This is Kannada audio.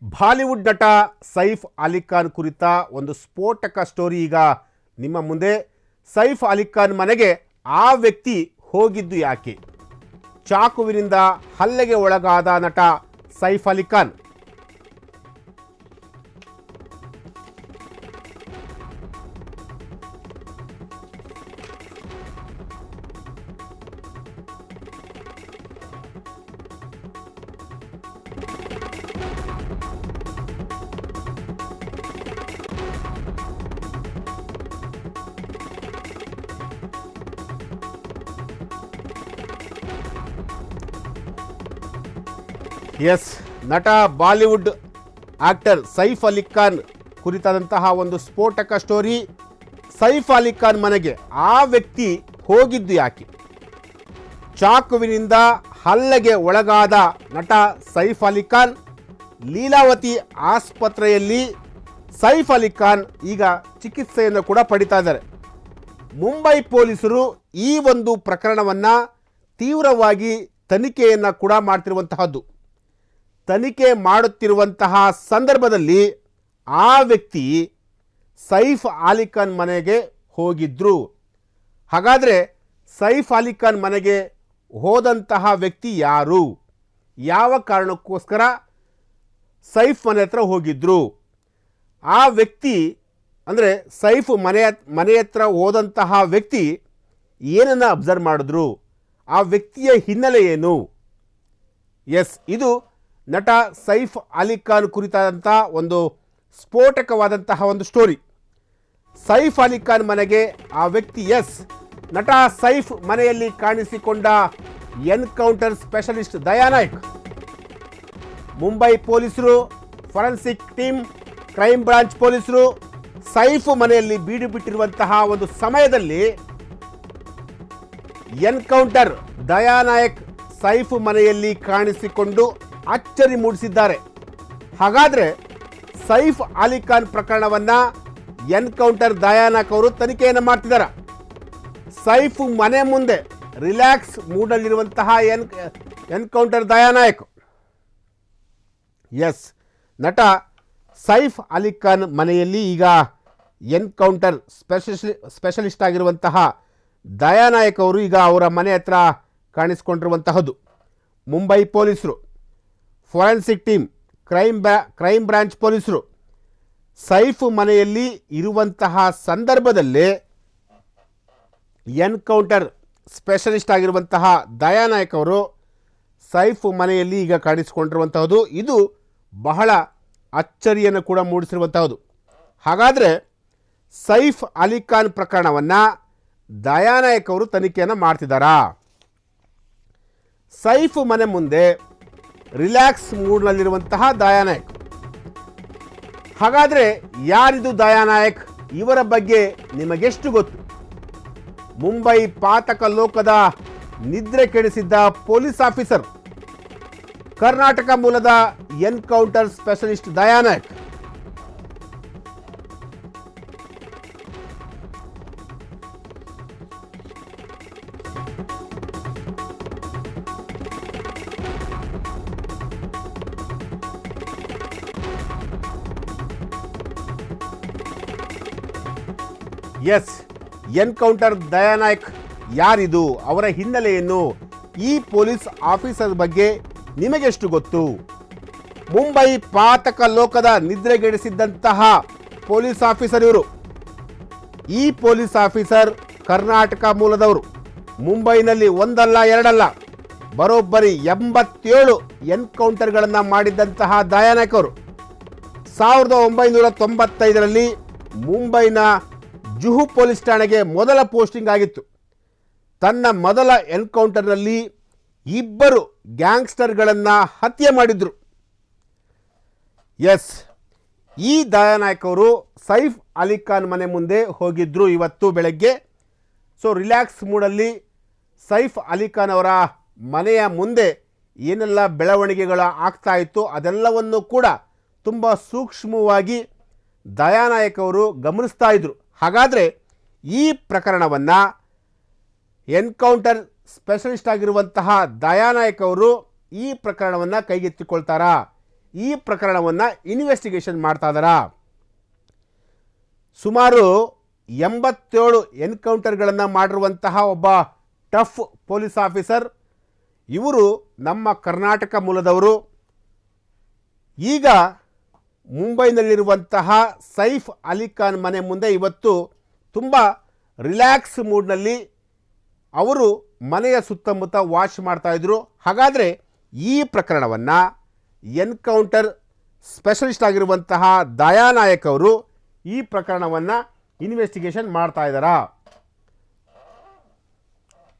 ಬಾಲಿವುಡ್ ನಟ ಸೈಫ್ ಅಲಿ ಖಾನ್ ಕುರಿತ ಒಂದು ಸ್ಫೋಟಕ ಸ್ಟೋರಿ ಈಗ ನಿಮ್ಮ ಮುಂದೆ. ಸೈಫ್ ಅಲಿ ಖಾನ್ ಮನೆಗೆ ಆ ವ್ಯಕ್ತಿ ಹೋಗಿದ್ದು ಯಾಕೆ? ಚಾಕುವಿನಿಂದ ಹಲ್ಲೆಗೆ ಒಳಗಾದ ನಟ ಸೈಫ್ ಅಲಿ ಖಾನ್. ಎಸ್, ನಟ ಬಾಲಿವುಡ್ ಆಕ್ಟರ್ ಸೈಫ್ ಅಲಿ ಖಾನ್ ಕುರಿತಾದಂತಹ ಒಂದು ಸ್ಫೋಟಕ ಸ್ಟೋರಿ. ಸೈಫ್ ಅಲಿ ಖಾನ್ ಮನೆಗೆ ಆ ವ್ಯಕ್ತಿ ಹೋಗಿದ್ದು ಯಾಕೆ? ಚಾಕುವಿನಿಂದ ಹಲ್ಲೆಗೆ ಒಳಗಾದ ನಟ ಸೈಫ್ ಅಲಿ ಖಾನ್. ಲೀಲಾವತಿ ಆಸ್ಪತ್ರೆಯಲ್ಲಿ ಸೈಫ್ ಅಲಿ ಖಾನ್ ಈಗ ಚಿಕಿತ್ಸೆಯನ್ನು ಕೂಡ ಪಡಿತಾ ಇದ್ದಾರೆ. ಮುಂಬೈ ಪೊಲೀಸರು ಈ ಒಂದು ಪ್ರಕರಣವನ್ನು ತೀವ್ರವಾಗಿ ತನಿಖೆಯನ್ನು ಕೂಡ ಮಾಡ್ತಿರುವಂತಹದ್ದು. ತನಿಖೆ ಮಾಡುತ್ತಿರುವಂತಹ ಸಂದರ್ಭದಲ್ಲಿ ಆ ವ್ಯಕ್ತಿ ಸೈಫ್ ಅಲಿ ಖಾನ್ ಮನೆಗೆ ಹೋಗಿದ್ರು. ಹಾಗಾದರೆ ಸೈಫ್ ಅಲಿ ಖಾನ್ ಮನೆಗೆ ಹೋದಂತಹ ವ್ಯಕ್ತಿ ಯಾರು? ಯಾವ ಕಾರಣಕ್ಕೋಸ್ಕರ ಸೈಫ್ ಮನೆ ಹತ್ರ ಹೋಗಿದ್ರು? ಆ ವ್ಯಕ್ತಿ ಅಂದರೆ ಸೈಫ್ ಮನೆ ಹತ್ರ ಹೋದಂತಹ ವ್ಯಕ್ತಿ ಏನನ್ನು ಅಬ್ಸರ್ವ್ ಮಾಡಿದ್ರು? ಆ ವ್ಯಕ್ತಿಯ ಹಿನ್ನೆಲೆ ಏನು? ಎಸ್, ಇದು ನಟ ಸೈಫ್ ಅಲಿ ಖಾನ್ ಕುರಿತಾದಂಥ ಒಂದು ಸ್ಫೋಟಕವಾದಂತಹ ಒಂದು ಸ್ಟೋರಿ. ಸೈಫ್ ಅಲಿ ಖಾನ್ ಮನೆಗೆ ಆ ವ್ಯಕ್ತಿ, ಎಸ್, ನಟ ಸೈಫ್ ಮನೆಯಲ್ಲಿ ಕಾಣಿಸಿಕೊಂಡ ಎನ್ಕೌಂಟರ್ ಸ್ಪೆಷಲಿಸ್ಟ್ ದಯಾ ನಾಯಕ್. ಮುಂಬೈ ಪೊಲೀಸರು, ಫೊರೆನ್ಸಿಕ್ ಟೀಮ್, ಕ್ರೈಮ್ ಬ್ರಾಂಚ್ ಪೊಲೀಸರು ಸೈಫ್ ಮನೆಯಲ್ಲಿ ಬೀಡು ಬಿಟ್ಟಿರುವಂತಹ ಒಂದು ಸಮಯದಲ್ಲಿ ಎನ್ಕೌಂಟರ್ ದಯಾ ನಾಯಕ್ ಸೈಫ್ ಮನೆಯಲ್ಲಿ ಕಾಣಿಸಿಕೊಂಡು ಅಚ್ಚರಿ ಮೂಡಿಸಿದ್ದಾರೆ. ಹಾಗಾದರೆ ಸೈಫ್ ಅಲಿ ಖಾನ್ ಪ್ರಕರಣವನ್ನು ಎನ್ಕೌಂಟರ್ ದಯಾ ನಾಯಕ್ ಅವರು ತನಿಖೆಯನ್ನು ಮಾಡ್ತಿದ್ದಾರೆ. ಸೈಫ್ ಮನೆ ಮುಂದೆ ರಿಲ್ಯಾಕ್ಸ್ ಮೂಡಲ್ಲಿರುವಂತಹ ಎನ್ಕೌಂಟರ್ ದಯಾ ನಾಯಕ್. ಎಸ್, ನಟ ಸೈಫ್ ಅಲಿ ಖಾನ್ ಮನೆಯಲ್ಲಿ ಈಗ ಎನ್ಕೌಂಟರ್ ಸ್ಪೆಷಲಿಸ್ಟ್ ಆಗಿರುವಂತಹ ದಯಾ ನಾಯಕ್ ಅವರು ಈಗ ಅವರ ಮನೆ ಹತ್ರ ಕಾಣಿಸಿಕೊಂಡಿರುವಂತಹದ್ದು. ಮುಂಬೈ ಪೊಲೀಸರು, ಫೊರೆನ್ಸಿಕ್ ಟೀಮ್, ಕ್ರೈಮ್ ಬ್ರಾಂಚ್ ಪೊಲೀಸರು ಸೈಫ್ ಮನೆಯಲ್ಲಿ ಇರುವಂತಹ ಸಂದರ್ಭದಲ್ಲೇ ಎನ್ಕೌಂಟರ್ ಸ್ಪೆಷಲಿಸ್ಟ್ ಆಗಿರುವಂತಹ ದಯಾ ನಾಯಕ್ ಅವರು ಸೈಫ್ ಮನೆಯಲ್ಲಿ ಈಗ ಕಾಣಿಸಿಕೊಂಡಿರುವಂತಹದ್ದು. ಇದು ಬಹಳ ಅಚ್ಚರಿಯನ್ನು ಕೂಡ ಮೂಡಿಸಿರುವಂತಹದ್ದು. ಹಾಗಾದರೆ ಸೈಫ್ ಅಲಿ ಖಾನ್ ಪ್ರಕರಣವನ್ನು ದಯಾ ನಾಯಕ್ ಅವರು ತನಿಖೆಯನ್ನು ಮಾಡ್ತಿದ್ದಾರಾ? ಸೈಫ್ ಮನೆ ಮುಂದೆ ರಿಲ್ಯಾಕ್ಸ್ ಮೂಡ್ನಲ್ಲಿರುವಂತಹ ದಯಾ ನಾಯಕ್. ಹಾಗಾದರೆ ಯಾರಿದು ದಯಾ ನಾಯಕ್? ಇವರ ಬಗ್ಗೆ ನಿಮಗೆಷ್ಟು ಗೊತ್ತು? ಮುಂಬೈ ಪಾತಕ ಲೋಕದ ನಿದ್ರೆ ಕೆಡಿಸಿದ್ದ ಪೊಲೀಸ್ ಆಫೀಸರ್, ಕರ್ನಾಟಕ ಮೂಲದ ಎನ್ಕೌಂಟರ್ ಸ್ಪೆಷಲಿಸ್ಟ್ ದಯಾ ನಾಯಕ್. ಎಸ್, ಎನ್ಕೌಂಟರ್ ದಯಾ ನಾಯಕ್ ಯಾರಿದು? ಅವರ ಹಿನ್ನೆಲೆ ಏನು? ಈ ಪೊಲೀಸ್ ಆಫೀಸರ್ ಬಗ್ಗೆ ನಿಮಗೆಷ್ಟು ಗೊತ್ತು? ಮುಂಬೈ ಪಾತಕ ಲೋಕದ ನಿದ್ರೆಗೆಡಿಸಿದ್ದಂತಹ ಪೊಲೀಸ್ ಆಫೀಸರ್ ಇವರು. ಈ ಪೊಲೀಸ್ ಆಫೀಸರ್ ಕರ್ನಾಟಕ ಮೂಲದವರು. ಮುಂಬೈನಲ್ಲಿ ಒಂದಲ್ಲ ಎರಡಲ್ಲ, ಬರೋಬ್ಬರಿ 87 ಎನ್ಕೌಂಟರ್ಗಳನ್ನು ಮಾಡಿದ್ದಂತಹ ದಯಾ ನಾಯಕ್ ಅವರು 1995ರಲ್ಲಿ ಮುಂಬೈನ ಜುಹು ಪೊಲೀಸ್ ಠಾಣೆಗೆ ಮೊದಲ ಪೋಸ್ಟಿಂಗ್ ಆಗಿತ್ತು. ತನ್ನ ಮೊದಲ ಎನ್ಕೌಂಟರ್ನಲ್ಲಿ 2 ಗ್ಯಾಂಗ್ಸ್ಟರ್ಗಳನ್ನು ಹತ್ಯೆ ಮಾಡಿದ್ರು. ಎಸ್, ಈ ದಯಾ ನಾಯಕ್ ಅವರು ಸೈಫ್ ಅಲಿ ಖಾನ್ ಮನೆ ಮುಂದೆ ಹೋಗಿದ್ರು ಇವತ್ತು ಬೆಳಗ್ಗೆ. ಸೊ ರಿಲ್ಯಾಕ್ಸ್ ಮೂಡಲ್ಲಿ ಸೈಫ್ ಅಲಿ ಖಾನ್ ಅವರ ಮನೆಯ ಮುಂದೆ ಏನೆಲ್ಲ ಬೆಳವಣಿಗೆಗಳು ಆಗ್ತಾ ಇತ್ತು ಅದೆಲ್ಲವನ್ನು ಕೂಡ ತುಂಬ ಸೂಕ್ಷ್ಮವಾಗಿ ದಯಾ ನಾಯಕ್ ಅವರು ಗಮನಿಸ್ತಾ ಇದ್ರು. ಹಾಗಾದರೆ ಈ ಪ್ರಕರಣವನ್ನು ಎನ್ಕೌಂಟರ್ ಸ್ಪೆಷಲಿಸ್ಟ್ ಆಗಿರುವಂತಹ ದಯಾ ನಾಯಕ್ ಅವರು ಈ ಪ್ರಕರಣವನ್ನು ಕೈಗೆತ್ತಿಕೊಳ್ತಾರಾ? ಈ ಪ್ರಕರಣವನ್ನು ಇನ್ವೆಸ್ಟಿಗೇಷನ್ ಮಾಡ್ತಾ ಇದ್ದಾರಾ? ಸುಮಾರು 87 ಎನ್ಕೌಂಟರ್ಗಳನ್ನು ಮಾಡಿರುವಂತಹ ಒಬ್ಬ ಟಫ್ ಪೊಲೀಸ್ ಆಫೀಸರ್ ಇವರು ನಮ್ಮ ಕರ್ನಾಟಕ ಮೂಲದವರು. ಈಗ ಮುಂಬೈನಲ್ಲಿರುವಂತಹ ಸೈಫ್ ಅಲಿ ಖಾನ್ ಮನೆ ಮುಂದೆ ಇವತ್ತು ತುಂಬ ರಿಲ್ಯಾಕ್ಸ್ ಮೂಡ್ನಲ್ಲಿ ಅವರು ಮನೆಯ ಸುತ್ತಮುತ್ತ ವಾಚ್ ಮಾಡ್ತಾಯಿದ್ರು. ಹಾಗಾದರೆ ಈ ಪ್ರಕರಣವನ್ನು ಎನ್ಕೌಂಟರ್ ಸ್ಪೆಷಲಿಸ್ಟ್ ಆಗಿರುವಂತಹ ದಯಾನಾಯಕ್ ಅವರು ಈ ಪ್ರಕರಣವನ್ನು ಇನ್ವೆಸ್ಟಿಗೇಷನ್ ಮಾಡ್ತಾ ಇದ್ದಾರಾ?